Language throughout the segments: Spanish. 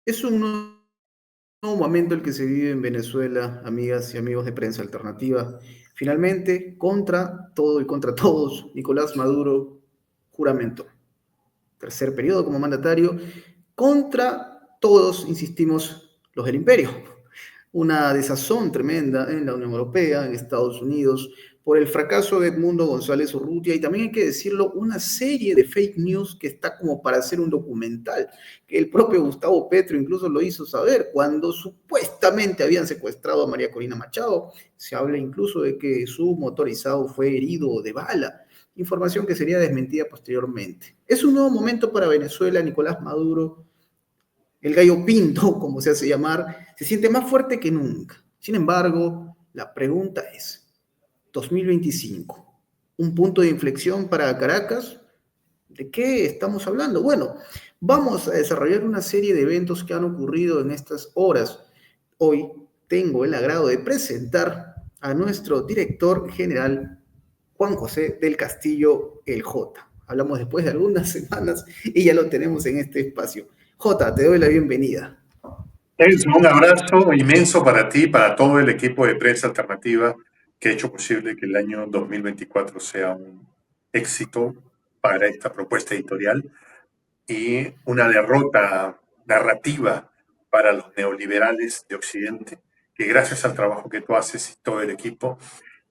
Es un nuevo momento el que se vive en Venezuela, amigas y amigos de Prensa Alternativa. Finalmente, contra todo y contra todos, Nicolás Maduro juramentó. Tercer periodo como mandatario, contra todos, insistimos, los del imperio. Una desazón tremenda en la Unión Europea, en Estados Unidos, por el fracaso de Edmundo González Urrutia y también hay que decirlo, una serie de fake news que está como para hacer un documental, que el propio Gustavo Petro incluso lo hizo saber cuando supuestamente habían secuestrado a María Corina Machado. Se habla incluso de que su motorizado fue herido de bala, información que sería desmentida posteriormente. Es un nuevo momento para Venezuela. Nicolás Maduro, el gallo pinto, como se hace llamar, se siente más fuerte que nunca. Sin embargo, la pregunta es, 2025, ¿un punto de inflexión para Caracas? ¿De qué estamos hablando? Bueno, vamos a desarrollar una serie de eventos que han ocurrido en estas horas. Hoy tengo el agrado de presentar a nuestro director general, Juan José del Castillo, el J. Hablamos después de algunas semanas y ya lo tenemos en este espacio. J, te doy la bienvenida. Enzo, un abrazo inmenso para ti, para todo el equipo de Prensa Alternativa que ha hecho posible que el año 2024 sea un éxito para esta propuesta editorial y una derrota narrativa para los neoliberales de Occidente, que gracias al trabajo que tú haces y todo el equipo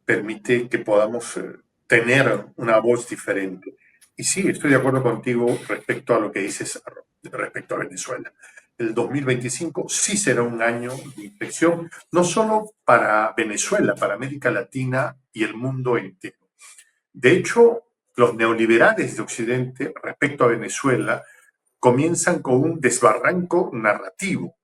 permite que podamos tener una voz diferente. Y sí, estoy de acuerdo contigo respecto a lo que dices respecto a Venezuela. El 2025 sí será un año de inflexión, no solo para Venezuela, para América Latina y el mundo entero. De hecho, los neoliberales de Occidente respecto a Venezuela comienzan con un desbarranco narrativo,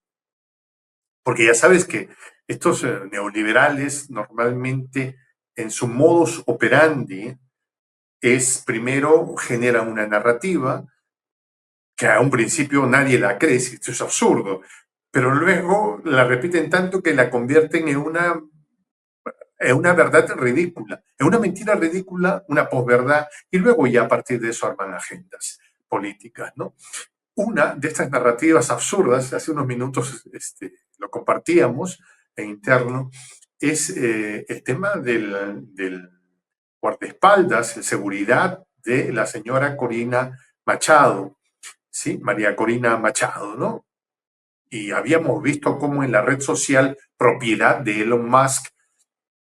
porque ya sabes que estos neoliberales normalmente en su modus operandi es primero generan una narrativa que a un principio nadie la cree, esto es absurdo, pero luego la repiten tanto que la convierten en una verdad ridícula, en una mentira ridícula, una posverdad, y luego ya a partir de eso arman agendas políticas, ¿no? Una de estas narrativas absurdas, hace unos minutos lo compartíamos en interno, es el tema del guardaespaldas, en seguridad de la señora Corina Machado, ¿sí? María Corina Machado, ¿no? Y habíamos visto cómo en la red social propiedad de Elon Musk,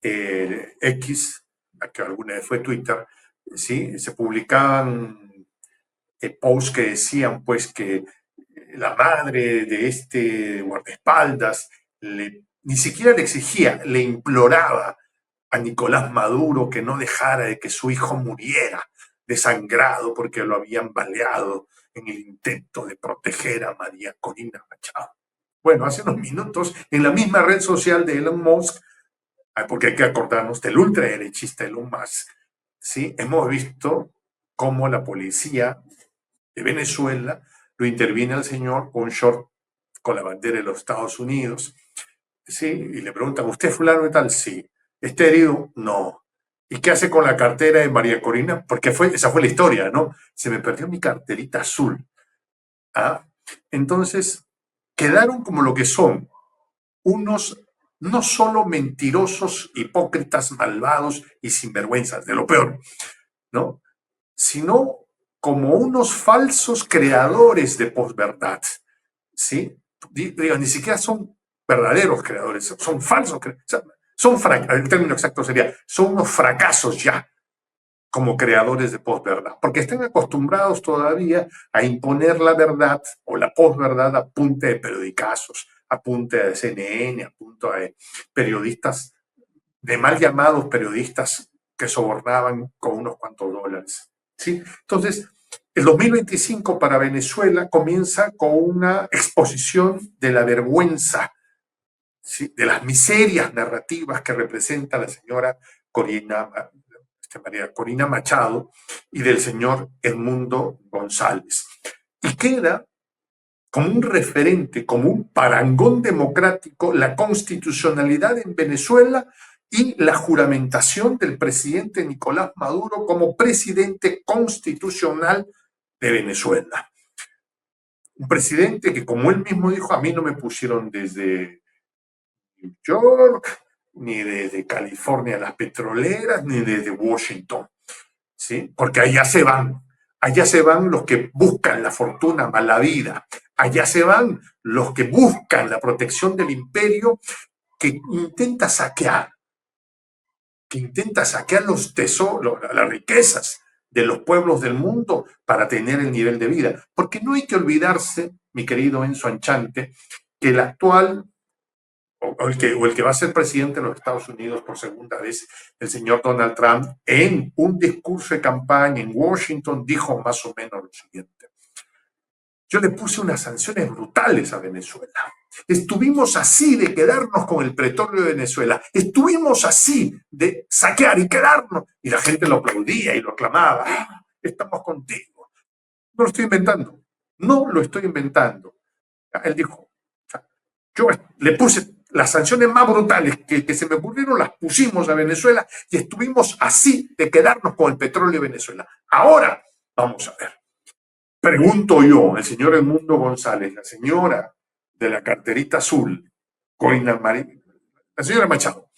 X, que alguna vez fue Twitter, ¿sí? Se publicaban posts que decían pues que la madre de este guardaespaldas ni siquiera le exigía, le imploraba a Nicolás Maduro que no dejara de que su hijo muriera desangrado porque lo habían baleado en el intento de proteger a María Corina Machado. Bueno, hace unos minutos, en la misma red social de Elon Musk, porque hay que acordarnos del ultraderechista Elon Musk, ¿sí? Hemos visto cómo la policía de Venezuela lo interviene al señor con un short con la bandera de los Estados Unidos, ¿sí? Y le preguntan, ¿usted es fulano y tal? Sí. ¿Está herido? No. ¿Y qué hace con la cartera de María Corina? Porque esa fue la historia, ¿no? Se me perdió mi carterita azul. ¿Ah? Entonces, quedaron como lo que son, unos no solo mentirosos, hipócritas, malvados y sinvergüenzas, de lo peor, ¿no? Sino como unos falsos creadores de posverdad, ¿sí? Digo, ni siquiera son verdaderos creadores, son falsos creadores. El término exacto sería, son unos fracasos ya como creadores de posverdad, porque están acostumbrados todavía a imponer la verdad o la posverdad a punta de periodicazos, a punta de CNN, a punta de periodistas, de mal llamados periodistas que sobornaban con unos cuantos dólares. ¿Sí? Entonces, el 2025 para Venezuela comienza con una exposición de la vergüenza, ¿sí? De las miserias narrativas que representa la señora Corina, María Corina Machado y del señor Edmundo González. Y queda como un referente, como un parangón democrático, la constitucionalidad en Venezuela y la juramentación del presidente Nicolás Maduro como presidente constitucional de Venezuela. Un presidente que, como él mismo dijo, a mí no me pusieron desde New York, ni desde California las petroleras, ni desde Washington, ¿sí? Porque allá se van los que buscan la fortuna más la vida, allá se van los que buscan la protección del imperio que intenta saquear los tesoros, las riquezas de los pueblos del mundo para tener el nivel de vida. Porque no hay que olvidarse, mi querido Enzo Anchante, que el actual o el que va a ser presidente de los Estados Unidos por segunda vez, el señor Donald Trump, en un discurso de campaña en Washington, dijo más o menos lo siguiente: yo le puse unas sanciones brutales a Venezuela. Estuvimos así de quedarnos con el petróleo de Venezuela. Estuvimos así de saquear y quedarnos. Y la gente lo aplaudía y lo aclamaba. ¡Ah, estamos contigo! No lo estoy inventando. No lo estoy inventando. Él dijo, yo le puse las sanciones más brutales que se me ocurrieron, las pusimos a Venezuela y estuvimos así de quedarnos con el petróleo de Venezuela. Ahora, vamos a ver. Pregunto yo, el señor Edmundo González, la señora de la carterita azul, Corina Marín, la señora Machado,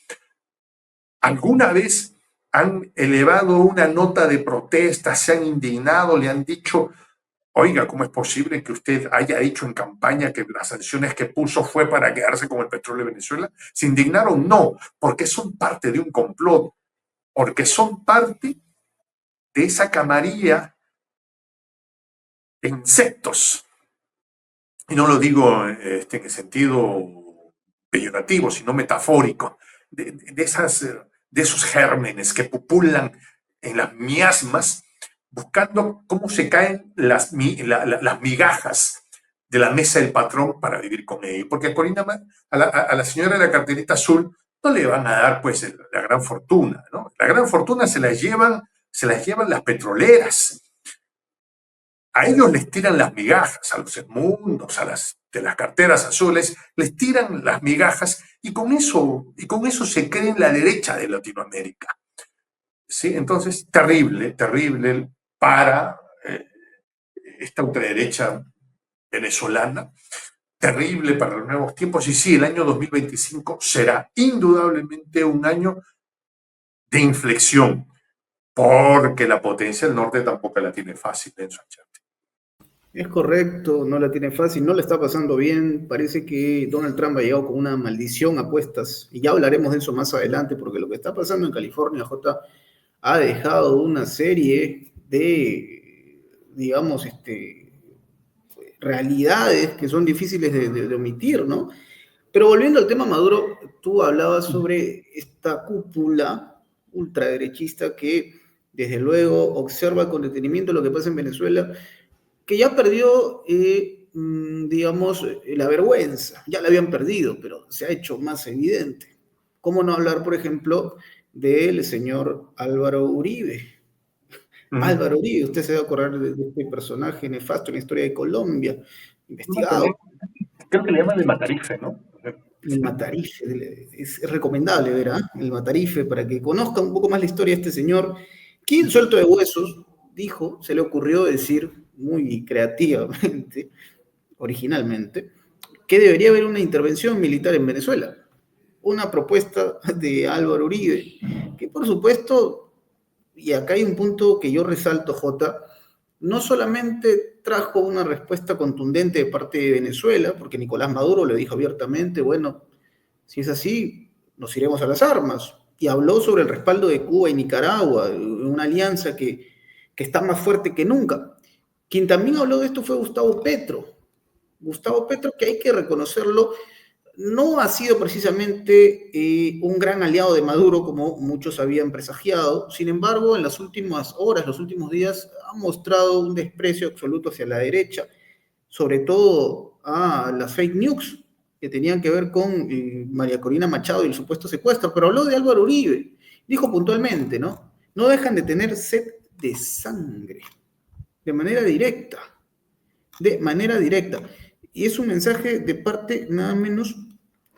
¿alguna vez han elevado una nota de protesta, se han indignado, le han dicho, oiga, ¿cómo es posible que usted haya dicho en campaña que las sanciones que puso fue para quedarse con el petróleo de Venezuela? ¿Se indignaron? No, porque son parte de un complot, porque son parte de esa camarilla de insectos. Y no lo digo en el sentido peyorativo, sino metafórico, de esos gérmenes que pupulan en las miasmas buscando cómo se caen las migajas de la mesa del patrón para vivir con ellos. Porque a la señora de la carterita azul no le van a dar pues la gran fortuna, ¿no? La gran fortuna se las llevan las petroleras. A ellos les tiran las migajas, a los Edmundos, de las carteras azules, les tiran las migajas y con eso se creen la derecha de Latinoamérica. ¿Sí? Entonces, terrible, terrible para esta ultraderecha venezolana, terrible para los nuevos tiempos. Y sí, el año 2025 será indudablemente un año de inflexión, porque la potencia del norte tampoco la tiene fácil en su ancharte. Es correcto, no la tiene fácil, no la está pasando bien. Parece que Donald Trump ha llegado con una maldición a cuestas. Y ya hablaremos de eso más adelante, porque lo que está pasando en California, J, ha dejado una serie de, digamos, realidades que son difíciles de omitir, ¿no? Pero volviendo al tema Maduro, tú hablabas sobre esta cúpula ultraderechista que desde luego observa con detenimiento lo que pasa en Venezuela, que ya perdió, digamos, la vergüenza. Ya la habían perdido, pero se ha hecho más evidente. ¿Cómo no hablar, por ejemplo, del señor Álvaro Uribe? Álvaro Uribe, usted se va a acordar de este personaje nefasto en la historia de Colombia, investigado. Creo que le llaman el Matarife, ¿no? El Matarife, es recomendable ver, ¿eh? El Matarife, para que conozca un poco más la historia de este señor, quien suelto de huesos dijo, se le ocurrió decir muy creativamente, originalmente, que debería haber una intervención militar en Venezuela. Una propuesta de Álvaro Uribe, que por supuesto, y acá hay un punto que yo resalto, J, no solamente trajo una respuesta contundente de parte de Venezuela, porque Nicolás Maduro le dijo abiertamente, bueno, si es así, nos iremos a las armas. Y habló sobre el respaldo de Cuba y Nicaragua, una alianza que está más fuerte que nunca. Quien también habló de esto fue Gustavo Petro. Gustavo Petro, que hay que reconocerlo, no ha sido precisamente un gran aliado de Maduro, como muchos habían presagiado. Sin embargo, en las últimas horas, los últimos días, ha mostrado un desprecio absoluto hacia la derecha, sobre todo a las fake news que tenían que ver con María Corina Machado y el supuesto secuestro, pero habló de Álvaro Uribe. Dijo puntualmente, ¿no? No dejan de tener sed de sangre, de manera directa, de manera directa. Y es un mensaje de parte nada menos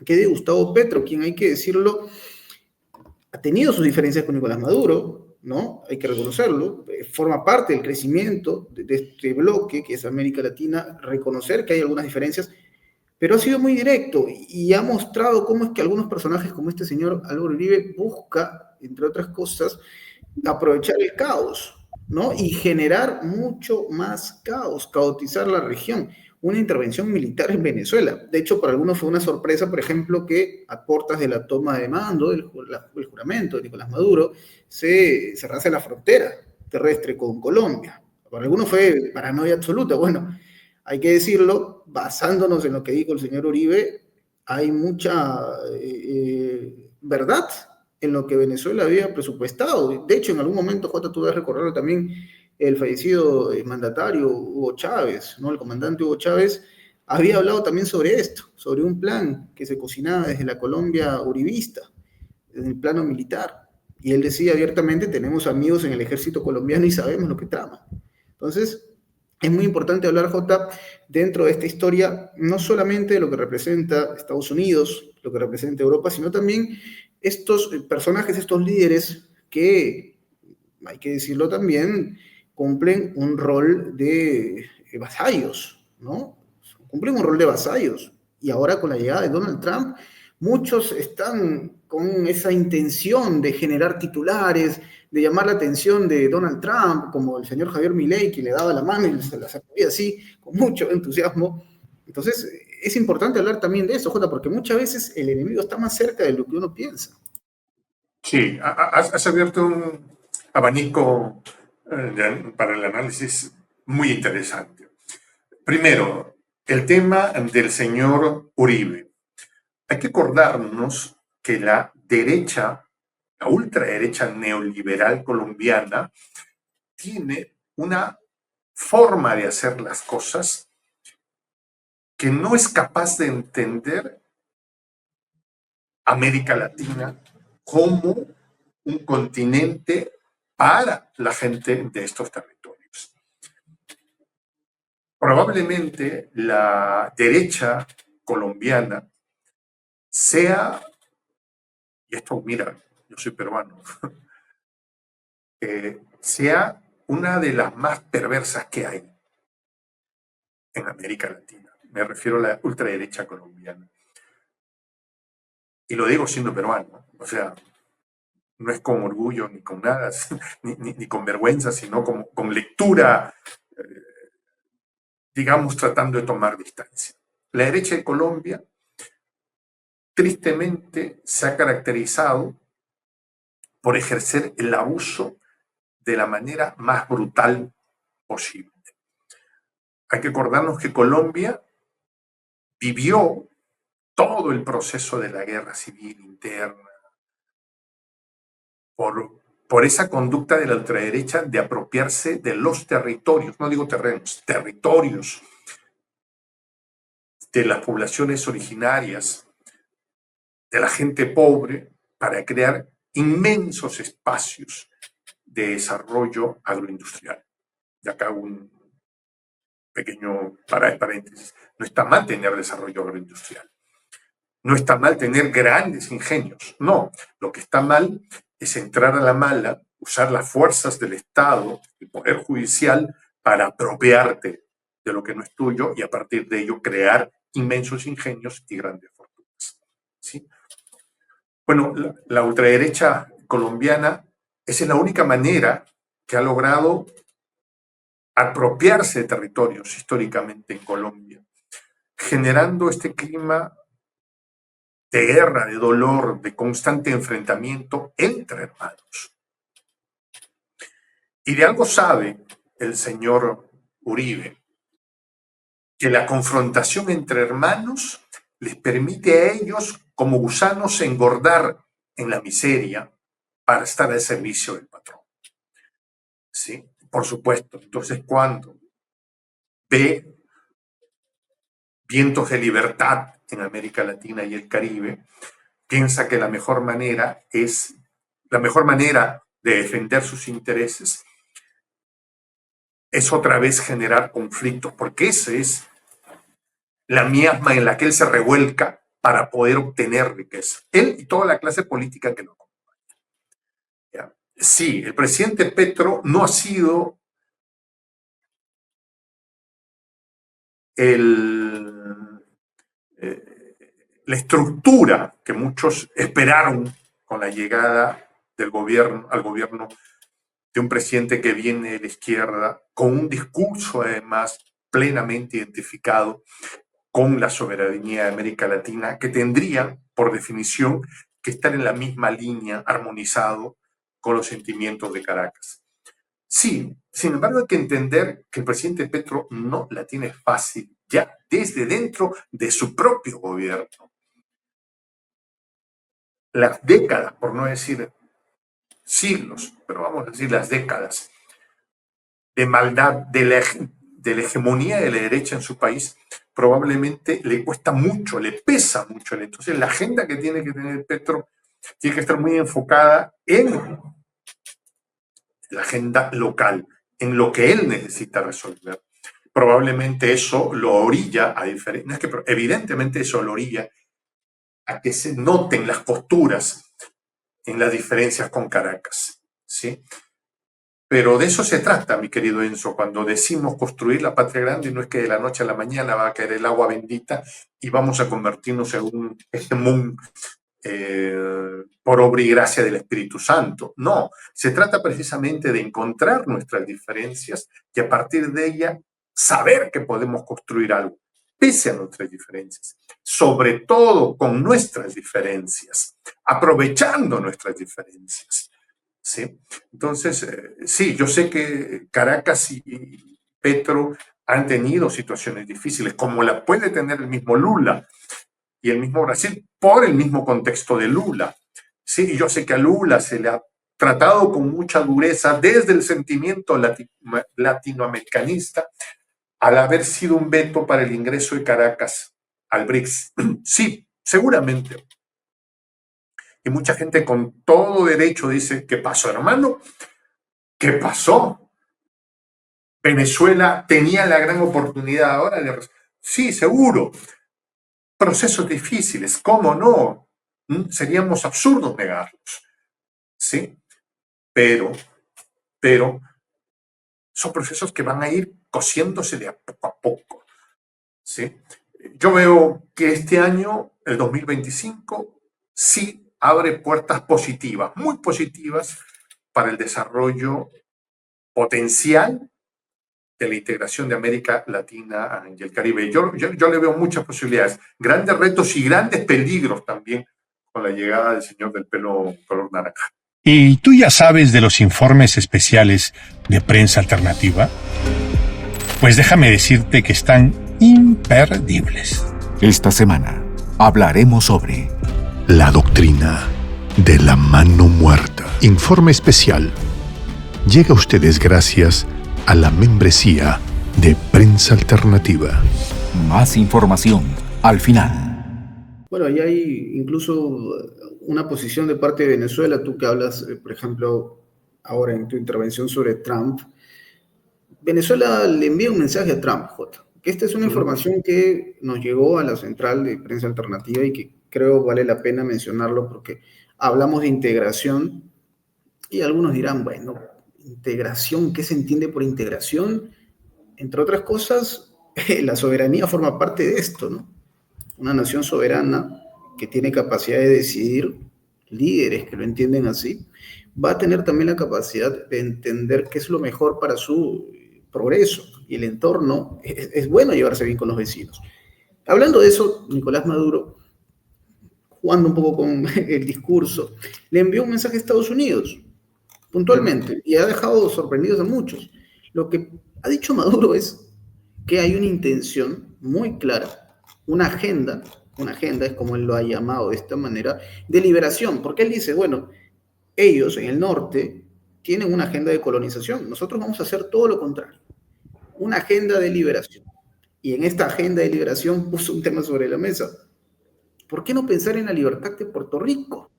que de Gustavo Petro, quien hay que decirlo, ha tenido sus diferencias con Nicolás Maduro, ¿no? Hay que reconocerlo, forma parte del crecimiento de este bloque que es América Latina, reconocer que hay algunas diferencias, pero ha sido muy directo y ha mostrado cómo es que algunos personajes como este señor Álvaro Uribe busca, entre otras cosas, aprovechar el caos, ¿no? Y generar mucho más caos, caotizar la región. Una intervención militar en Venezuela. De hecho, para algunos fue una sorpresa, por ejemplo, que a portas de la toma de mando, el juramento de Nicolás Maduro, se cerrase la frontera terrestre con Colombia. Para algunos fue paranoia absoluta. Bueno, hay que decirlo, basándonos en lo que dijo el señor Uribe, hay mucha verdad en lo que Venezuela había presupuestado. De hecho, en algún momento, Jota, tú debes recordarlo también, el fallecido mandatario Hugo Chávez, ¿no? El comandante Hugo Chávez, había hablado también sobre esto, sobre un plan que se cocinaba desde la Colombia uribista, en el plano militar. Y él decía abiertamente, tenemos amigos en el ejército colombiano y sabemos lo que trama. Entonces, es muy importante hablar, Jota, dentro de esta historia, no solamente de lo que representa Estados Unidos, lo que representa Europa, sino también estos personajes, estos líderes que, hay que decirlo también, cumplen un rol de vasallos, ¿no? Cumplen un rol de vasallos. Y ahora con la llegada de Donald Trump, muchos están con esa intención de generar titulares, de llamar la atención de Donald Trump, como el señor Javier Milei, que le daba la mano y se la sacudía así, con mucho entusiasmo. Entonces, es importante hablar también de eso, Jota, porque muchas veces el enemigo está más cerca de lo que uno piensa. Sí, has abierto un abanico para el análisis muy interesante. Primero, el tema del señor Uribe. Hay que acordarnos que la derecha, la ultraderecha neoliberal colombiana, tiene una forma de hacer las cosas que no es capaz de entender América Latina como un continente para la gente de estos territorios. Probablemente la derecha colombiana sea, y esto mira, yo soy peruano, sea una de las más perversas que hay en América Latina. Me refiero a la ultraderecha colombiana. Y lo digo siendo peruano, o sea, no es con orgullo ni con nada, ni con vergüenza, sino con lectura, digamos, tratando de tomar distancia. La derecha de Colombia, tristemente, se ha caracterizado por ejercer el abuso de la manera más brutal posible. Hay que acordarnos que Colombia vivió todo el proceso de la guerra civil interna por esa conducta de la ultraderecha de apropiarse de los territorios, no digo terrenos, territorios de las poblaciones originarias, de la gente pobre, para crear inmensos espacios de desarrollo agroindustrial. Y acá un pequeño paréntesis. No está mal tener desarrollo agroindustrial. No está mal tener grandes ingenios. No, lo que está mal es entrar a la mala, usar las fuerzas del Estado, el Poder Judicial, para apropiarte de lo que no es tuyo y a partir de ello crear inmensos ingenios y grandes fortunas. ¿Sí? Bueno, la ultraderecha colombiana esa es la única manera que ha logrado apropiarse de territorios históricamente en Colombia, generando este clima de guerra, de dolor, de constante enfrentamiento entre hermanos. Y de algo sabe el señor Uribe, que la confrontación entre hermanos les permite a ellos, como gusanos, engordar en la miseria para estar al servicio del patrón. ¿Sí? Por supuesto. Entonces, cuando ve vientos de libertad en América Latina y el Caribe, piensa que la mejor manera de defender sus intereses es otra vez generar conflictos, porque esa es la miasma en la que él se revuelca para poder obtener riqueza. Él y toda la clase política que lo acompaña. ¿Ya? Sí, el presidente Petro no ha sido el, eh, la estructura que muchos esperaron con la llegada del gobierno al gobierno de un presidente que viene de la izquierda, con un discurso además plenamente identificado con la soberanía de América Latina, que tendría, por definición, que estar en la misma línea, armonizado con los sentimientos de Caracas. Sí, sin embargo hay que entender que el presidente Petro no la tiene fácil ya desde dentro de su propio gobierno. Las décadas, por no decir siglos, pero vamos a decir las décadas de maldad de la hegemonía de la derecha en su país, probablemente le cuesta mucho, le pesa mucho. Entonces la agenda que tiene que tener Petro tiene que estar muy enfocada en la agenda local, en lo que él necesita resolver. Probablemente eso lo orilla a diferencia, no es que, evidentemente eso lo orilla a que se noten las costuras en las diferencias con Caracas, ¿sí? Pero de eso se trata, mi querido Enzo, cuando decimos construir la patria grande, no es que de la noche a la mañana va a caer el agua bendita y vamos a convertirnos en un hegemón por obra y gracia del Espíritu Santo. No, se trata precisamente de encontrar nuestras diferencias y a partir de ellas saber que podemos construir algo, pese a nuestras diferencias, sobre todo con nuestras diferencias, aprovechando nuestras diferencias. ¿Sí? Entonces, sí, yo sé que Caracas y Petro han tenido situaciones difíciles, como la puede tener el mismo Lula y el mismo Brasil, por el mismo contexto de Lula. Sí, yo sé que a Lula se le ha tratado con mucha dureza desde el sentimiento latinoamericanista al haber sido un veto para el ingreso de Caracas al BRICS. Sí, seguramente. Y mucha gente con todo derecho dice, ¿qué pasó, hermano? ¿Qué pasó? Venezuela tenía la gran oportunidad ahora de... Sí, seguro. Procesos difíciles, ¿cómo no? Seríamos absurdos negarlos, ¿sí? Pero son procesos que van a ir cosiéndose de a poco, ¿sí? Yo veo que este año, el 2025, sí abre puertas positivas, muy positivas, para el desarrollo potencial de la integración de América Latina y el Caribe. Yo le veo muchas posibilidades, grandes retos y grandes peligros también con la llegada del señor del pelo color naranja. ¿Y tú ya sabes de los informes especiales de Prensa Alternativa? Pues déjame decirte que están imperdibles. Esta semana hablaremos sobre la doctrina de la mano muerta. Informe especial. Llega a ustedes gracias a la membresía de Prensa Alternativa. Más información al final. Bueno, ahí hay incluso una posición de parte de Venezuela, tú que hablas, por ejemplo, ahora en tu intervención sobre Trump. Venezuela le envía un mensaje a Trump, J, que esta es una información que nos llegó a la central de Prensa Alternativa y que creo vale la pena mencionarlo porque hablamos de integración y algunos dirán, bueno, integración, ¿qué se entiende por integración? Entre otras cosas, la soberanía forma parte de esto, ¿no? Una nación soberana que tiene capacidad de decidir, líderes que lo entienden así, va a tener también la capacidad de entender qué es lo mejor para su progreso y el entorno. Es bueno llevarse bien con los vecinos. Hablando de eso, Nicolás Maduro, jugando un poco con el discurso, le envió un mensaje a Estados Unidos, puntualmente, y ha dejado sorprendidos a muchos. Lo que ha dicho Maduro es que hay una intención muy clara, una agenda es como él lo ha llamado de esta manera, de liberación, porque él dice, bueno, ellos en el norte tienen una agenda de colonización, nosotros vamos a hacer todo lo contrario, una agenda de liberación. Y en esta agenda de liberación puso un tema sobre la mesa. ¿Por qué no pensar en la libertad de Puerto Rico?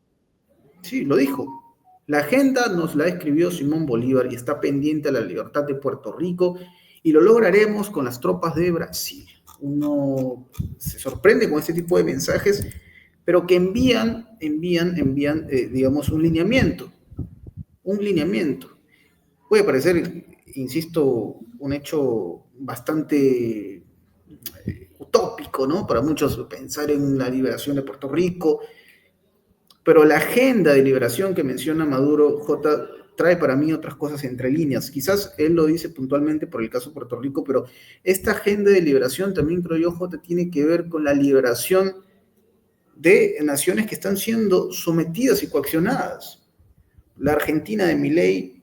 Sí, lo dijo. La agenda nos la escribió Simón Bolívar y está pendiente a la libertad de Puerto Rico y lo lograremos con las tropas de Brasil. Uno se sorprende con este tipo de mensajes, pero que envían digamos, un lineamiento. un lineamiento. Puede parecer, insisto, un hecho bastante utópico, ¿no? Para muchos pensar en la liberación de Puerto Rico, pero la agenda de liberación que menciona Maduro, J, trae para mí otras cosas entre líneas. Quizás él lo dice puntualmente por el caso de Puerto Rico, pero esta agenda de liberación también, creo yo, J, tiene que ver con la liberación de naciones que están siendo sometidas y coaccionadas. La Argentina de Milei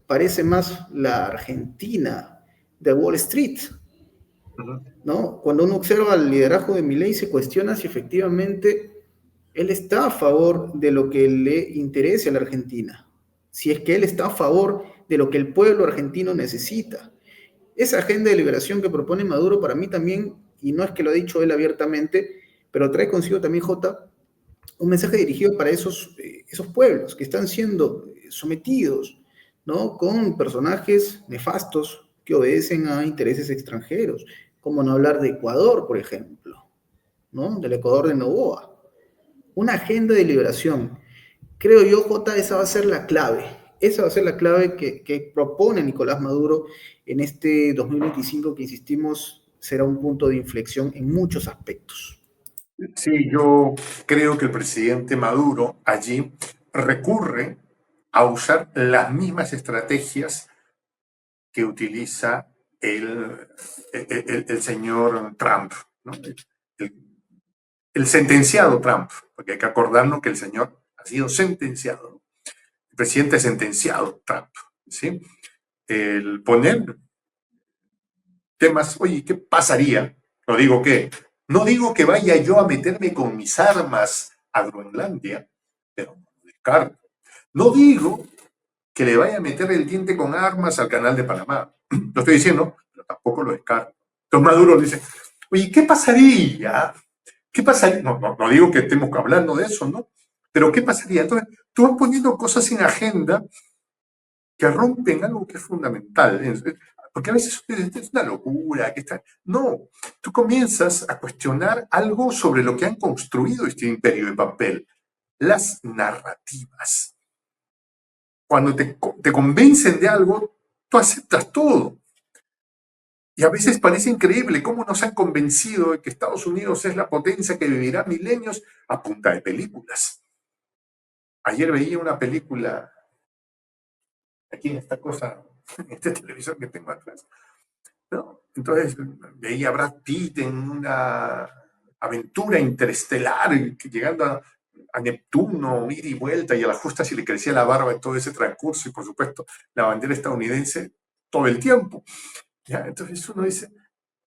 parece más la Argentina de Wall Street, ¿no? Cuando uno observa el liderazgo de Milei se cuestiona si efectivamente él está a favor de lo que le interese a la Argentina, si es que él está a favor de lo que el pueblo argentino necesita. Esa agenda de liberación que propone Maduro para mí también, y no es que lo ha dicho él abiertamente, pero trae consigo también, J, un mensaje dirigido para esos pueblos que están siendo sometidos, ¿no? Con personajes nefastos que obedecen a intereses extranjeros, como no hablar de Ecuador, por ejemplo, ¿no? Del Ecuador de Noboa. Una agenda de liberación. Creo yo, J, esa va a ser la clave. Esa va a ser la clave que propone Nicolás Maduro en este 2025, que insistimos, será un punto de inflexión en muchos aspectos. Sí, yo creo que el presidente Maduro allí recurre a usar las mismas estrategias que utiliza el señor Trump, ¿no? El sentenciado Trump, porque hay que acordarnos que el señor ha sido sentenciado, el presidente sentenciado Trump, ¿sí? El poner temas, oye, ¿qué pasaría? No digo que vaya yo a meterme con mis armas a Groenlandia, pero no lo descarto. No digo que le vaya a meter el diente con armas al canal de Panamá. Lo estoy diciendo, pero tampoco lo descarto. Entonces Maduro dice, oye, ¿qué pasaría? ¿Qué pasaría? No digo que estemos hablando de eso, ¿no? Pero ¿qué pasaría? Entonces, tú vas poniendo cosas en agenda que rompen algo que es fundamental. Porque a veces es una locura. No, tú comienzas a cuestionar algo sobre lo que han construido este imperio de papel, las narrativas. Cuando te convencen de algo, tú aceptas todo. Y a veces parece increíble cómo nos han convencido de que Estados Unidos es la potencia que vivirá milenios a punta de películas. Ayer veía una película, aquí en esta cosa, en este televisor que tengo atrás, ¿no? Entonces veía a Brad Pitt en una aventura interestelar, llegando a Neptuno, ida y vuelta, y a la justa si le crecía la barba en todo ese transcurso, y por supuesto la bandera estadounidense todo el tiempo. ¿Ya? Entonces uno dice,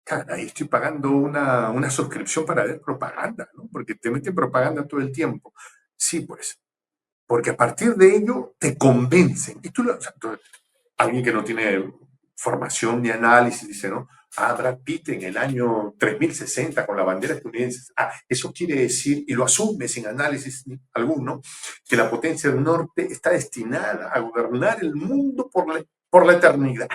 caray, estoy pagando una suscripción para ver propaganda, ¿no? Porque te meten propaganda todo el tiempo. Sí, pues, porque a partir de ello te convencen. Y alguien que no tiene formación ni análisis dice, ¿no? Brad Pitt en el año 3060 con la bandera estadounidense. Eso quiere decir, y lo asume sin análisis alguno, que la potencia del norte está destinada a gobernar el mundo por la eternidad.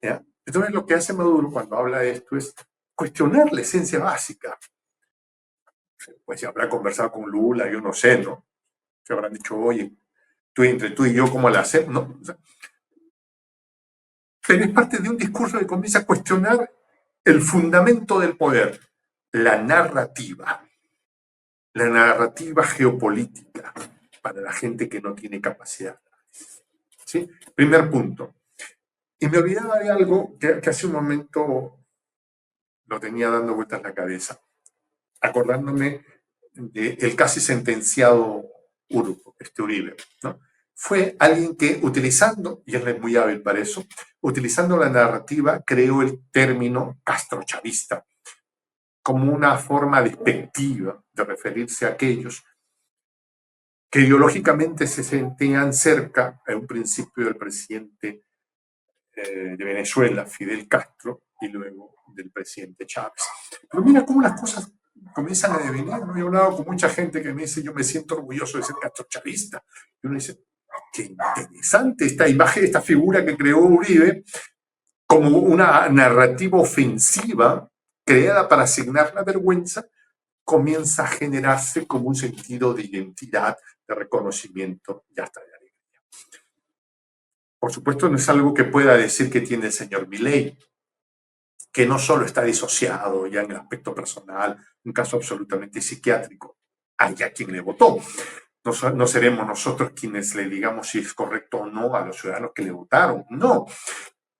¿Ya? Entonces lo que hace Maduro cuando habla de esto es cuestionar la esencia básica. Pues si habrá conversado con Lula, yo no sé, ¿no? Se habrán dicho, oye, entre tú y yo, ¿cómo la hacemos? ¿No? O sea, pero es parte de un discurso que comienza a cuestionar el fundamento del poder, la narrativa geopolítica para la gente que no tiene capacidad. ¿Sí? Primer punto. Y me olvidaba de algo que hace un momento lo tenía dando vueltas en la cabeza, acordándome del casi sentenciado Uribe, ¿no? Fue alguien que utilizando, y él es muy hábil para eso, utilizando la narrativa, creó el término castrochavista como una forma despectiva de referirse a aquellos que ideológicamente se sentían cerca a un principio del presidente de Venezuela, Fidel Castro, y luego del presidente Chávez. Pero mira cómo las cosas comienzan a devenir, ¿no? He hablado con mucha gente que me dice, yo me siento orgulloso de ser castrochavista. Y uno dice, qué interesante esta imagen, esta figura que creó Uribe, como una narrativa ofensiva creada para asignar la vergüenza, comienza a generarse como un sentido de identidad, de reconocimiento y hasta de alegría. Por supuesto, no es algo que pueda decir que tiene el señor Milei, que no solo está disociado ya en el aspecto personal, un caso absolutamente psiquiátrico. Hay a quien le votó. No seremos nosotros quienes le digamos si es correcto o no a los ciudadanos que le votaron, no.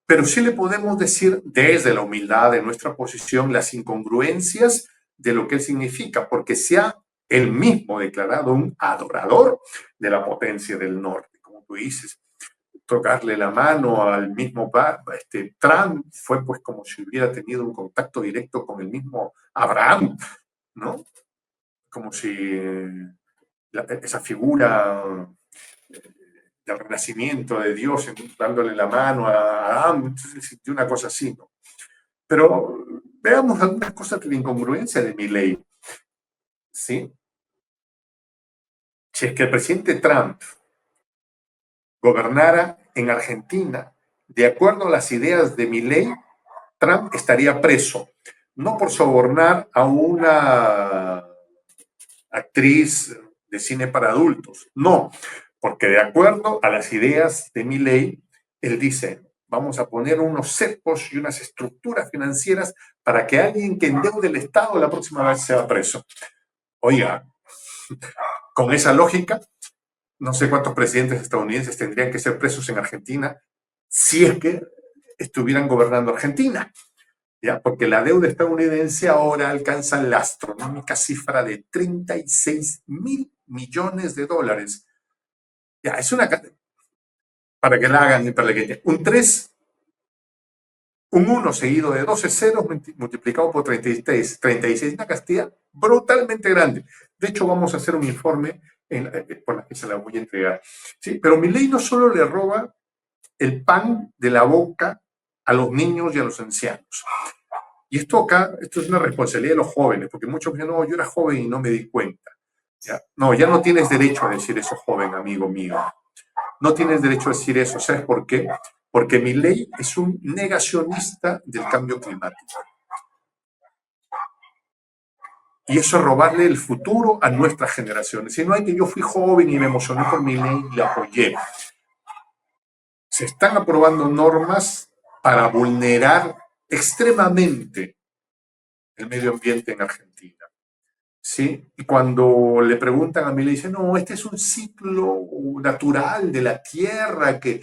Pero sí le podemos decir desde la humildad de nuestra posición las incongruencias de lo que él significa, porque se ha él mismo declarado un adorador de la potencia del norte, como tú dices. Tocarle la mano al mismo Trump fue pues como si hubiera tenido un contacto directo con el mismo Abraham, ¿no? Como si esa figura del renacimiento de Dios dándole la mano a Adán, de una cosa así, ¿no? Pero veamos algunas cosas de la incongruencia de Milei, ¿sí? Si es que el presidente Trump gobernara en Argentina, de acuerdo a las ideas de Milei, Trump estaría preso, no por sobornar a una actriz de cine para adultos, no, porque de acuerdo a las ideas de Milei, él dice, vamos a poner unos cepos y unas estructuras financieras para que alguien que endeude el Estado la próxima vez sea preso. Oiga, con esa lógica, no sé cuántos presidentes estadounidenses tendrían que ser presos en Argentina si es que estuvieran gobernando Argentina, ¿ya? Porque la deuda estadounidense ahora alcanza la astronómica cifra de 36.000 millones de dólares. Ya, es una... Para que la hagan, para que un 3, un 1 seguido de 12 ceros multiplicado por 36, una cantidad brutalmente grande. De hecho, vamos a hacer un informe por la que se la voy a entregar. ¿Sí? Pero Milei no solo le roba el pan de la boca a los niños y a los ancianos. Y esto es una responsabilidad de los jóvenes, porque muchos dicen, no, yo era joven y no me di cuenta. ¿Ya? No, ya no tienes derecho a decir eso, joven amigo mío. No tienes derecho a decir eso. ¿Sabes por qué? Porque Milei es un negacionista del cambio climático. Y eso es robarle el futuro a nuestras generaciones. Si no hay que yo fui joven y me emocioné por Milei y le apoyé. Se están aprobando normas para vulnerar extremadamente el medio ambiente en Argentina. ¿Sí? Y cuando le preguntan a Milei, dice, no, este es un ciclo natural de la Tierra que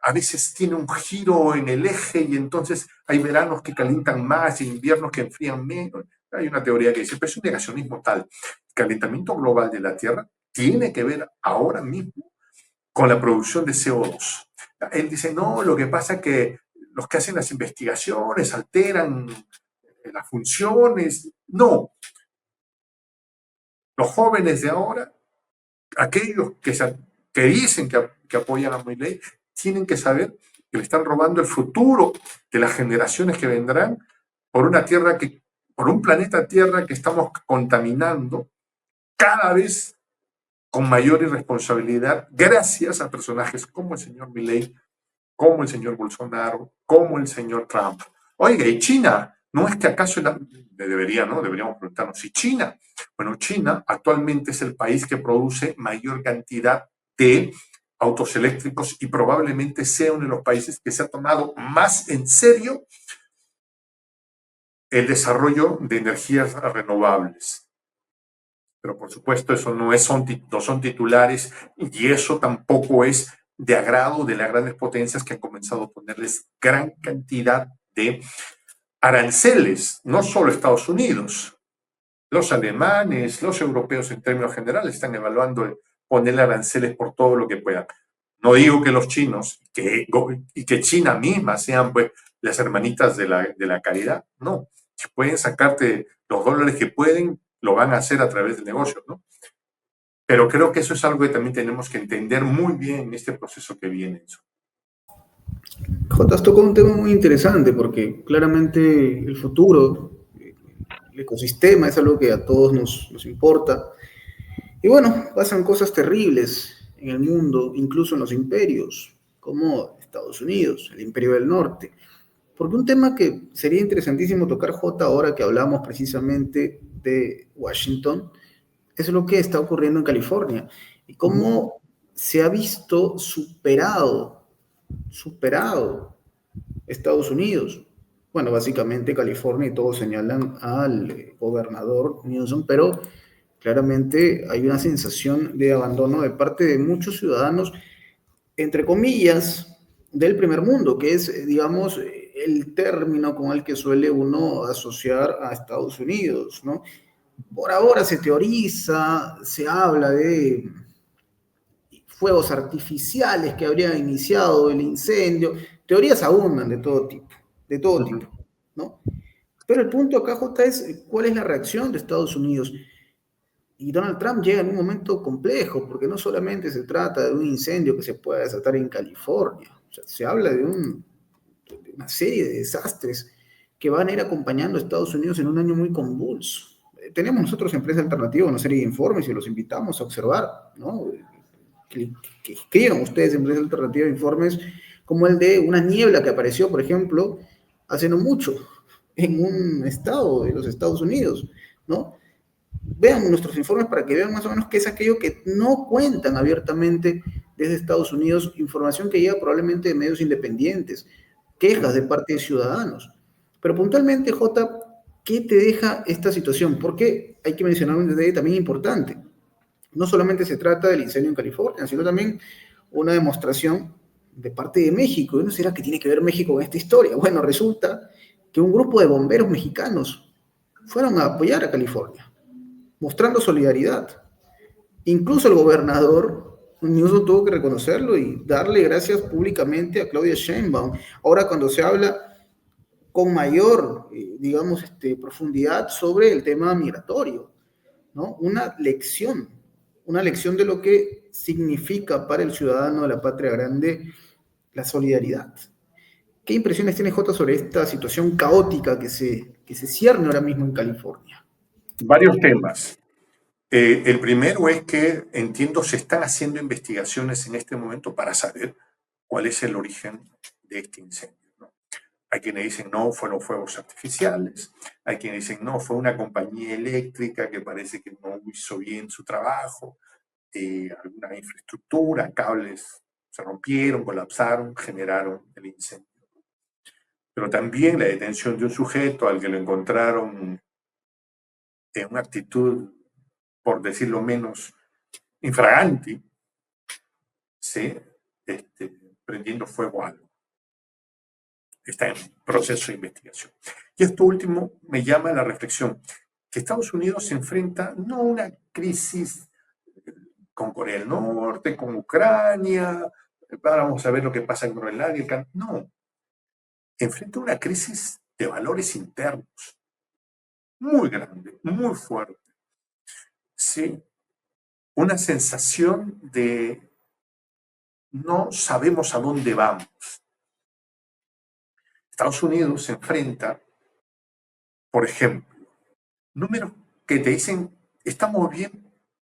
a veces tiene un giro en el eje y entonces hay veranos que calientan más y inviernos que enfrían menos. Hay una teoría que dice, pero es un negacionismo tal. El calentamiento global de la Tierra tiene que ver ahora mismo con la producción de CO2. Él dice, no, lo que pasa es que los que hacen las investigaciones alteran las funciones. No. Los jóvenes de ahora, aquellos que dicen que apoyan a Milei, tienen que saber que le están robando el futuro de las generaciones que vendrán por un planeta Tierra que estamos contaminando cada vez con mayor irresponsabilidad, gracias a personajes como el señor Milei, como el señor Bolsonaro, como el señor Trump. Oiga, ¿y China? ¿No es que acaso deberíamos preguntarnos si China? Bueno, China actualmente es el país que produce mayor cantidad de autos eléctricos y probablemente sea uno de los países que se ha tomado más en serio el desarrollo de energías renovables. Pero por supuesto eso no son titulares y eso tampoco es de agrado de las grandes potencias que han comenzado a ponerles gran cantidad de aranceles, no solo Estados Unidos. Los alemanes, los europeos en términos generales están evaluando ponerle aranceles por todo lo que puedan. No digo que los chinos y que China misma sean pues las hermanitas de la caridad, no. Si pueden sacarte los dólares que pueden, lo van a hacer a través de negocios, ¿no? Pero creo que eso es algo que también tenemos que entender muy bien en este proceso que viene. Jotas tocó un tema muy interesante porque claramente el futuro, el ecosistema es algo que a todos nos importa. Y bueno, pasan cosas terribles en el mundo, incluso en los imperios, como Estados Unidos, el Imperio del Norte. Porque un tema que sería interesantísimo tocar, Jota, ahora que hablamos precisamente de Washington, es lo que está ocurriendo en California y cómo se ha visto superado Estados Unidos. Bueno, básicamente California y todos señalan al gobernador Newsom, pero claramente hay una sensación de abandono de parte de muchos ciudadanos, entre comillas, del primer mundo, que es, digamos, el término con el que suele uno asociar a Estados Unidos, ¿no? Por ahora se teoriza, se habla de fuegos artificiales que habrían iniciado el incendio. Teorías abundan de todo tipo, ¿no? Pero el punto acá, J, es cuál es la reacción de Estados Unidos. Y Donald Trump llega en un momento complejo, porque no solamente se trata de un incendio que se pueda desatar en California, o sea, se habla de una serie de desastres que van a ir acompañando a Estados Unidos en un año muy convulso. Tenemos nosotros en Prensa Alternativa una serie de informes y los invitamos a observar, ¿no? Que escriban ustedes en Prensa Alternativa informes como el de una niebla que apareció, por ejemplo, hace no mucho en un estado de los Estados Unidos, ¿no? Vean nuestros informes para que vean más o menos qué es aquello que no cuentan abiertamente desde Estados Unidos, información que llega probablemente de medios independientes, quejas de parte de ciudadanos. Pero puntualmente, J, ¿qué te deja esta situación? Porque hay que mencionar un detalle también importante. No solamente se trata del incendio en California, sino también una demostración de parte de México. ¿Y no será que tiene que ver México con esta historia? Bueno, resulta que un grupo de bomberos mexicanos fueron a apoyar a California, mostrando solidaridad. Incluso el gobernador Newsom tuvo que reconocerlo y darle gracias públicamente a Claudia Sheinbaum. Ahora, cuando se habla con mayor, digamos, profundidad sobre el tema migratorio, ¿no? Una lección de lo que significa para el ciudadano de la patria grande la solidaridad. ¿Qué impresiones tiene J sobre esta situación caótica que se cierne ahora mismo en California? Varios temas. El primero es que, entiendo, se están haciendo investigaciones en este momento para saber cuál es el origen de este incendio, ¿no? Hay quienes dicen no, fueron fuegos artificiales, hay quienes dicen no, fue una compañía eléctrica que parece que no hizo bien su trabajo, alguna infraestructura, cables se rompieron, colapsaron, generaron el incendio. Pero también la detención de un sujeto al que lo encontraron en una actitud, por decirlo menos, infraganti, ¿sí? Prendiendo fuego a algo. Está en proceso de investigación. Y esto último me llama a la reflexión, que Estados Unidos se enfrenta no a una crisis con Corea del Norte, con Ucrania, vamos a ver lo que pasa en Groenlandia, no, enfrenta una crisis de valores internos, muy grande, muy fuerte, ¿sí? Una sensación de no sabemos a dónde vamos. Estados Unidos se enfrenta, por ejemplo, números que te dicen estamos bien,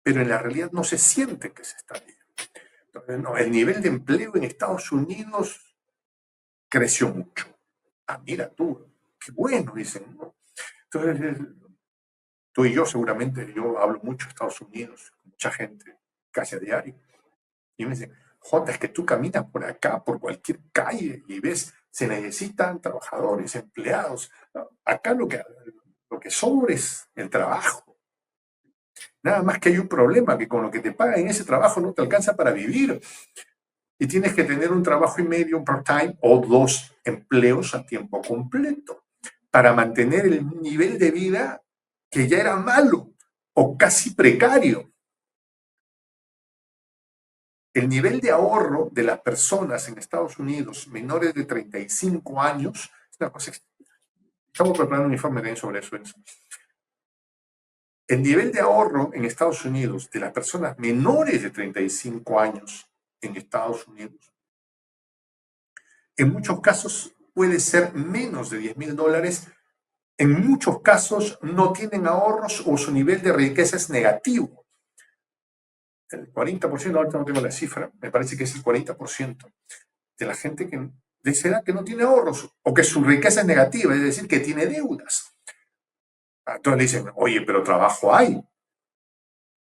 pero en la realidad no se siente que se está bien. Entonces, no, el nivel de empleo en Estados Unidos creció mucho. Ah, mira tú, qué bueno, dicen, ¿no? Entonces, tú y yo seguramente, yo hablo mucho de Estados Unidos, con mucha gente, casi a diario, y me dicen, Jota, es que tú caminas por acá, por cualquier calle, y ves, se necesitan trabajadores, empleados. Acá lo que sobra es el trabajo. Nada más que hay un problema, que con lo que te pagan en ese trabajo no te alcanza para vivir. Y tienes que tener un trabajo y medio, un part-time, o 2 empleos a tiempo completo, para mantener el nivel de vida que ya era malo, o casi precario. El nivel de ahorro de las personas en Estados Unidos menores de 35 años, es una cosa, estamos preparando un informe también sobre eso. El nivel de ahorro en Estados Unidos de las personas menores de 35 años en Estados Unidos, en muchos casos puede ser menos de $10,000. En muchos casos no tienen ahorros o su nivel de riqueza es negativo. El 40%, ahorita no tengo la cifra, me parece que es el 40% de la gente de esa edad que no tiene ahorros o que su riqueza es negativa, es decir, que tiene deudas. Entonces le dicen, oye, pero trabajo hay.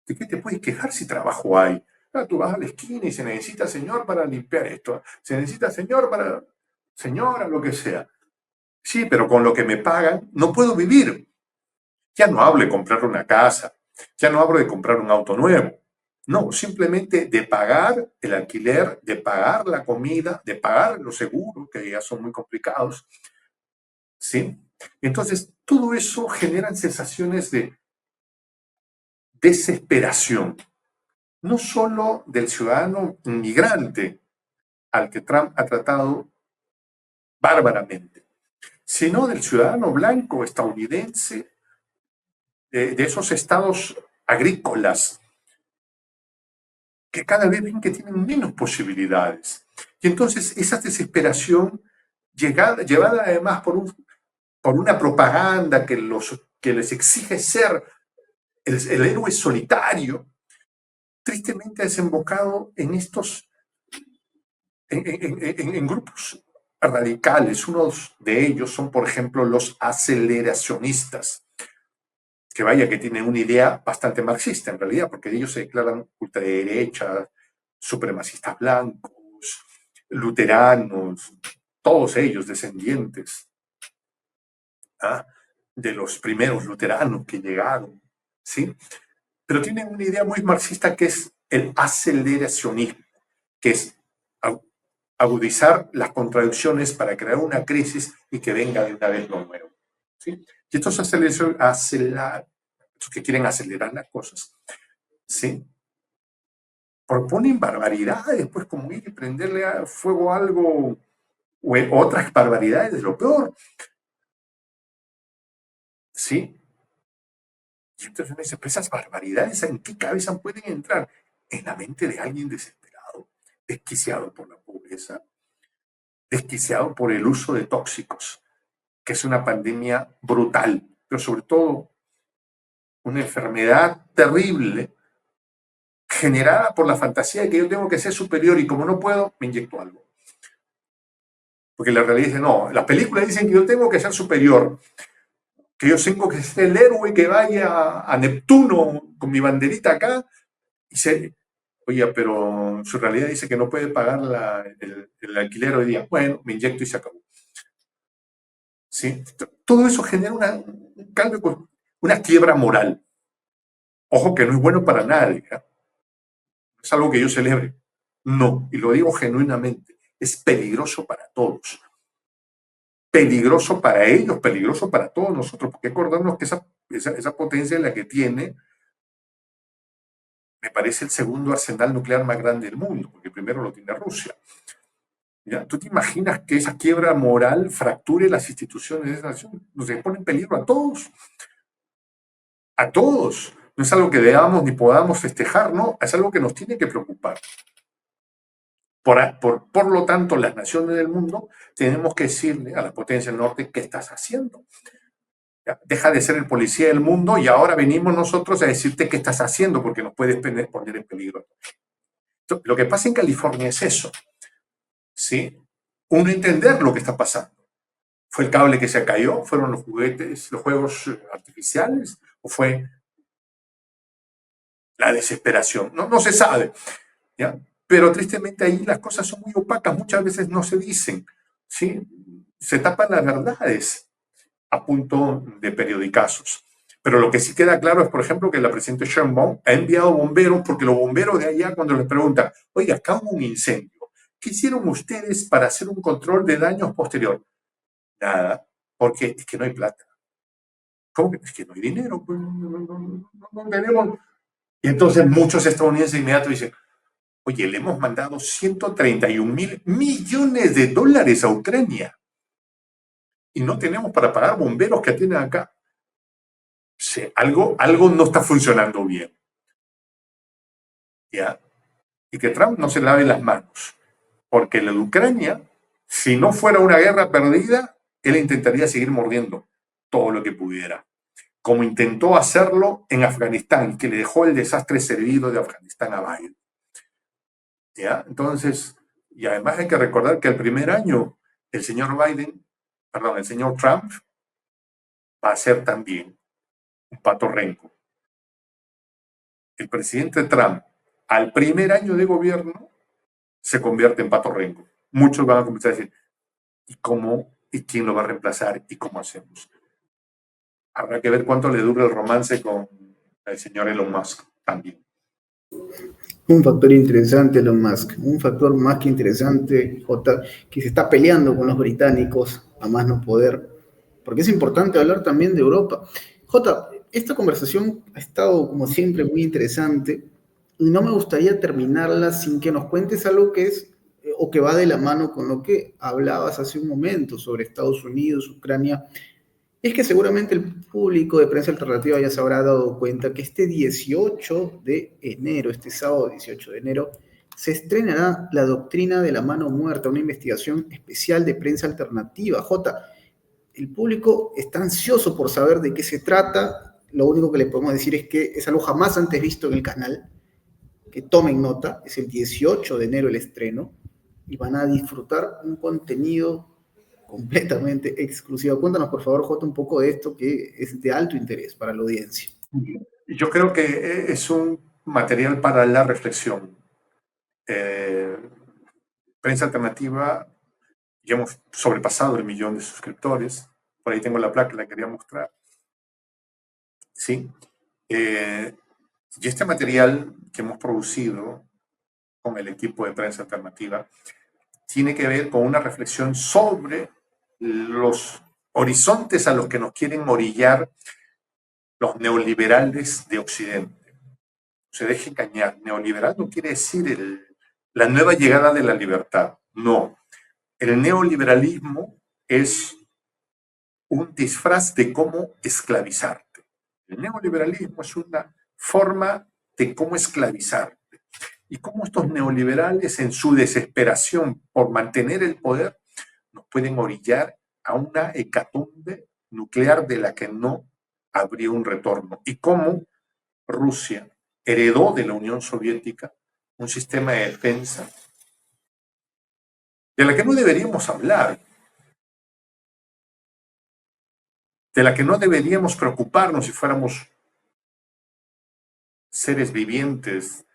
¿De qué te puedes quejar si trabajo hay? Tú vas a la esquina y se necesita señor para limpiar esto, se necesita señor para, señora, lo que sea. Sí, pero con lo que me pagan no puedo vivir. Ya no hablo de comprar una casa, ya no hablo de comprar un auto nuevo. No, simplemente de pagar el alquiler, de pagar la comida, de pagar los seguros, que ya son muy complicados, ¿sí? Entonces, todo eso genera sensaciones de desesperación, no solo del ciudadano inmigrante al que Trump ha tratado bárbaramente, sino del ciudadano blanco estadounidense, de esos estados agrícolas que cada vez ven que tienen menos posibilidades. Y entonces esa desesperación, llevada además por una propaganda que les exige ser el héroe solitario, tristemente ha desembocado en en grupos radicales. Unos de ellos son, por ejemplo, los aceleracionistas, que vaya que tienen una idea bastante marxista en realidad, porque ellos se declaran ultraderecha, supremacistas blancos, luteranos, todos ellos descendientes, ¿ah?, de los primeros luteranos que llegaron, ¿sí? Pero tienen una idea muy marxista que es el aceleracionismo, que es agudizar las contradicciones para crear una crisis y que venga de una vez lo nuevo, ¿sí? Y estos que quieren acelerar las cosas, ¿sí?, proponen barbaridades, pues, como ir y prenderle a fuego algo, o otras barbaridades de lo peor, ¿sí? Y entonces uno dice, pero esas barbaridades, ¿en qué cabeza pueden entrar? En la mente de alguien desesperado, desquiciado por la pobreza, desquiciado por el uso de tóxicos, que es una pandemia brutal, pero sobre todo una enfermedad terrible generada por la fantasía de que yo tengo que ser superior y como no puedo, me inyecto algo. Porque la realidad dice, no, las películas dicen que yo tengo que ser superior, que yo tengo que ser el héroe que vaya a Neptuno con mi banderita acá y se... Oye, pero su realidad dice que no puede pagar el alquiler hoy día. Bueno, me inyecto y se acabó. ¿Sí? Todo eso genera un cambio, una quiebra moral. Ojo que no es bueno para nadie, ¿eh? Es algo que yo celebre. No, y lo digo genuinamente, es peligroso para todos. Peligroso para ellos, peligroso para todos nosotros, porque acordarnos que esa potencia es la que tiene, me parece, el segundo arsenal nuclear más grande del mundo, porque primero lo tiene Rusia. ¿Ya? ¿Tú te imaginas que esa quiebra moral fracture las instituciones de esa nación? Nos pone en peligro a todos. A todos. No es algo que debamos ni podamos festejar, no, es algo que nos tiene que preocupar. Por lo tanto, las naciones del mundo tenemos que decirle a la potencia del norte qué estás haciendo. ¿Ya? Deja de ser el policía del mundo y ahora venimos nosotros a decirte qué estás haciendo porque nos puedes poner en peligro. Entonces, lo que pasa en California es eso, ¿sí? Uno entender lo que está pasando. ¿Fue el cable que se cayó? ¿Fueron los juguetes, los juegos artificiales? ¿O fue la desesperación? No se sabe, ¿ya? Pero tristemente ahí las cosas son muy opacas, muchas veces no se dicen, ¿sí? Se tapan las verdades a punto de periodicazos. Pero lo que sí queda claro es, por ejemplo, que la presidenta Sheinbaum ha enviado bomberos, porque los bomberos de allá, cuando les preguntan, oye, acá hubo un incendio, ¿qué hicieron ustedes para hacer un control de daños posterior? Nada, porque es que no hay plata. ¿Cómo que? Es que no hay dinero, pues, no tenemos. Y entonces muchos estadounidenses inmediatos dicen, oye, le hemos mandado 131.000 millones de dólares a Ucrania y no tenemos para pagar bomberos que atienden acá. Sí, algo no está funcionando bien. ¿Ya? Y que Trump no se lave las manos, porque la de Ucrania, si no fuera una guerra perdida, él intentaría seguir mordiendo todo lo que pudiera, como intentó hacerlo en Afganistán, que le dejó el desastre servido de Afganistán a Biden. ¿Ya? Entonces, y además hay que recordar que el primer año el señor Trump va a ser también un pato renco. El presidente Trump, al primer año de gobierno se convierte en Pato Rengo. Muchos van a comenzar a decir, ¿y cómo? ¿Y quién lo va a reemplazar? ¿Y cómo hacemos? Habrá que ver cuánto le dura el romance con el señor Elon Musk también. Un factor interesante, Elon Musk, un factor más que interesante, J, que se está peleando con los británicos a más no poder, porque es importante hablar también de Europa. J, esta conversación ha estado, como siempre, muy interesante y no me gustaría terminarla sin que nos cuentes algo que es o que va de la mano con lo que hablabas hace un momento sobre Estados Unidos, Ucrania. Es que seguramente el público de Prensa Alternativa ya se habrá dado cuenta que este 18 de enero, este sábado 18 de enero, se estrenará La Doctrina de la Mano Muerta, una investigación especial de Prensa Alternativa. J, el público está ansioso por saber de qué se trata. Lo único que le podemos decir es que es algo jamás antes visto en el canal. Que tomen nota, es el 18 de enero el estreno y van a disfrutar un contenido completamente exclusivo. Cuéntanos, por favor, Jota, un poco de esto que es de alto interés para la audiencia. Yo creo que es un material para la reflexión. Prensa Alternativa, ya hemos sobrepasado el 1.000.000 de suscriptores. Por ahí tengo la placa, la quería mostrar. Sí. Y este material que hemos producido con el equipo de Prensa Alternativa tiene que ver con una reflexión sobre los horizontes a los que nos quieren orillar los neoliberales de Occidente. Se deje engañar. Neoliberal no quiere decir la nueva llegada de la libertad. No. El neoliberalismo es un disfraz de cómo esclavizarte. El neoliberalismo es una forma de cómo esclavizarte. Y cómo estos neoliberales, en su desesperación por mantener el poder, nos pueden orillar a una hecatombe nuclear de la que no habría un retorno. Y cómo Rusia heredó de la Unión Soviética un sistema de defensa de la que no deberíamos hablar, de la que no deberíamos preocuparnos si fuéramos seres vivientes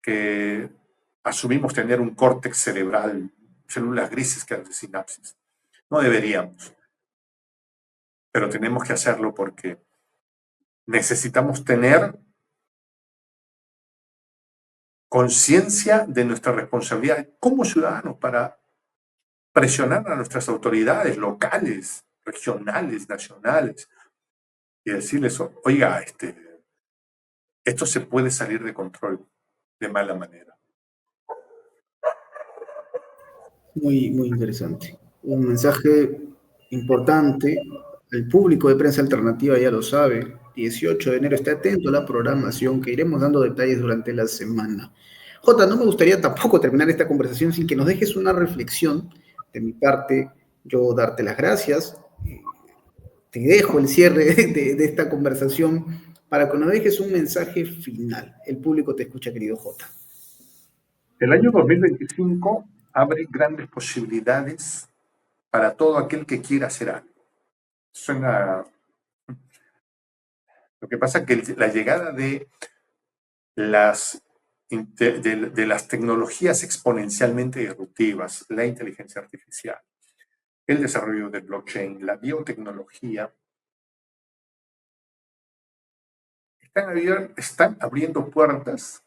que asumimos tener un córtex cerebral, células grises que hacen sinapsis. No deberíamos, pero tenemos que hacerlo porque necesitamos tener conciencia de nuestra responsabilidad como ciudadanos para presionar a nuestras autoridades locales, regionales, nacionales, y decirles, oiga, esto se puede salir de control de mala manera. Muy, muy interesante. Un mensaje importante. El público de Prensa Alternativa ya lo sabe. 18 de enero, esté atento a la programación que iremos dando detalles durante la semana. Jota, no me gustaría tampoco terminar esta conversación sin que nos dejes una reflexión. De mi parte, yo darte las gracias. Te dejo el cierre de esta conversación para que nos dejes un mensaje final. El público te escucha, querido Jota. El año 2025 abre grandes posibilidades para todo aquel que quiera hacer algo. Suena. Lo que pasa es que la llegada de las tecnologías exponencialmente disruptivas, la inteligencia artificial, el desarrollo del blockchain, la biotecnología, están abriendo puertas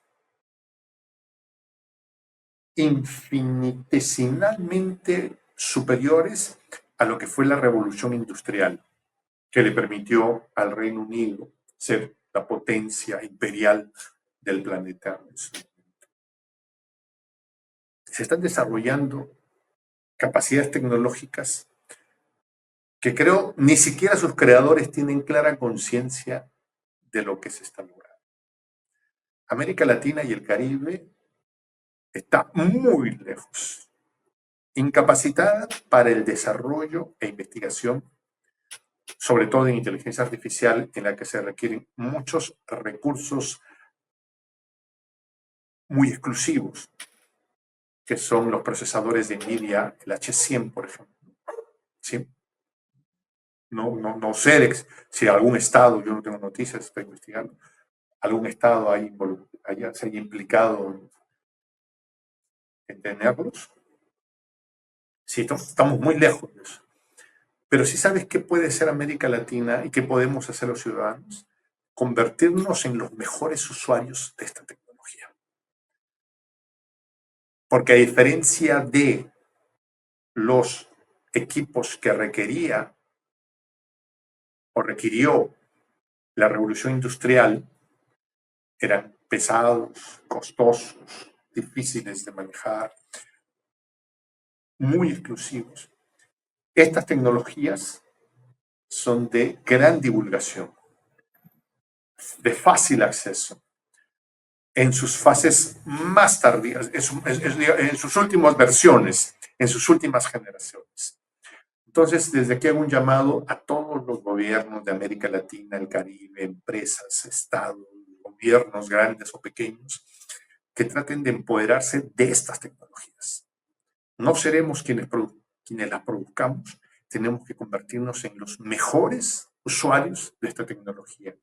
infinitesimalmente superiores a lo que fue la revolución industrial, que le permitió al Reino Unido ser la potencia imperial del planeta. Se están desarrollando capacidades tecnológicas que creo ni siquiera sus creadores tienen clara conciencia de lo que se está logrando. América Latina y el Caribe está muy lejos, incapacitada para el desarrollo e investigación, sobre todo en inteligencia artificial, en la que se requieren muchos recursos muy exclusivos, que son los procesadores de NVIDIA, el H100, por ejemplo. ¿Sí? No sé si algún estado, yo no tengo noticias, estoy investigando, algún Estado se haya implicado en tenerlos. Sí, estamos muy lejos de eso. Pero si sabes qué puede ser América Latina y qué podemos hacer los ciudadanos, convertirnos en los mejores usuarios de esta tecnología. Porque a diferencia de los equipos que requirió la revolución industrial, eran pesados, costosos, difíciles de manejar, muy exclusivos. Estas tecnologías son de gran divulgación, de fácil acceso, en sus fases más tardías, en sus últimas versiones, en sus últimas generaciones. Entonces, desde aquí hago un llamado a todos los gobiernos de América Latina, el Caribe, empresas, estados, gobiernos grandes o pequeños, que traten de empoderarse de estas tecnologías. No seremos quienes las produzcamos, tenemos que convertirnos en los mejores usuarios de esta tecnología.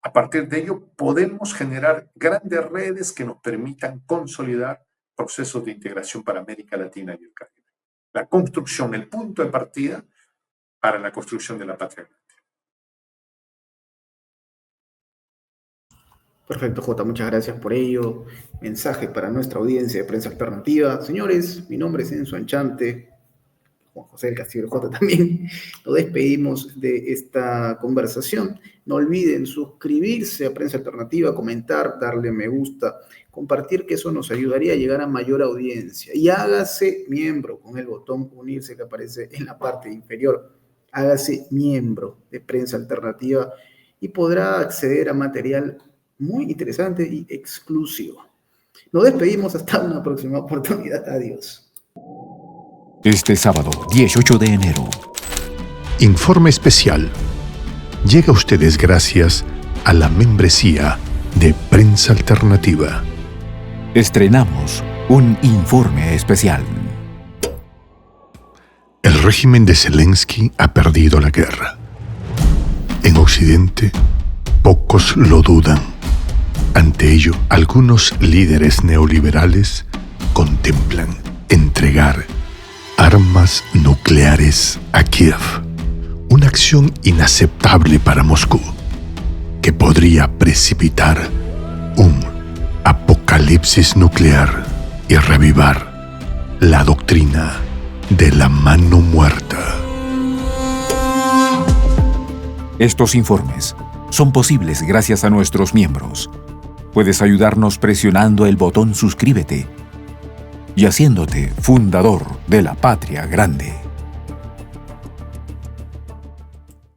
A partir de ello, podemos generar grandes redes que nos permitan consolidar procesos de integración para América Latina y el Caribe. La construcción, el punto de partida para la construcción de la patria grande. Perfecto, Jota, muchas gracias por ello. Mensaje para nuestra audiencia de Prensa Alternativa. Señores, mi nombre es Enzo Anchante, Juan José del Castillo Jota también. Nos despedimos de esta conversación. No olviden suscribirse a Prensa Alternativa, comentar, darle me gusta, compartir, que eso nos ayudaría a llegar a mayor audiencia. Y hágase miembro con el botón unirse que aparece en la parte inferior. Hágase miembro de Prensa Alternativa y podrá acceder a material muy interesante y exclusivo. Nos despedimos hasta una próxima oportunidad. Adiós. Este sábado, 18 de enero. Informe especial. Llega a ustedes gracias a la membresía de Prensa Alternativa. Estrenamos un informe especial. El régimen de Zelensky ha perdido la guerra. En Occidente, pocos lo dudan. Ante ello, algunos líderes neoliberales contemplan entregar armas nucleares a Kiev. Una acción inaceptable para Moscú, que podría precipitar un apocalipsis nuclear y reavivar la doctrina de la mano muerta. Estos informes son posibles gracias a nuestros miembros. Puedes ayudarnos presionando el botón suscríbete y haciéndote fundador de la patria grande.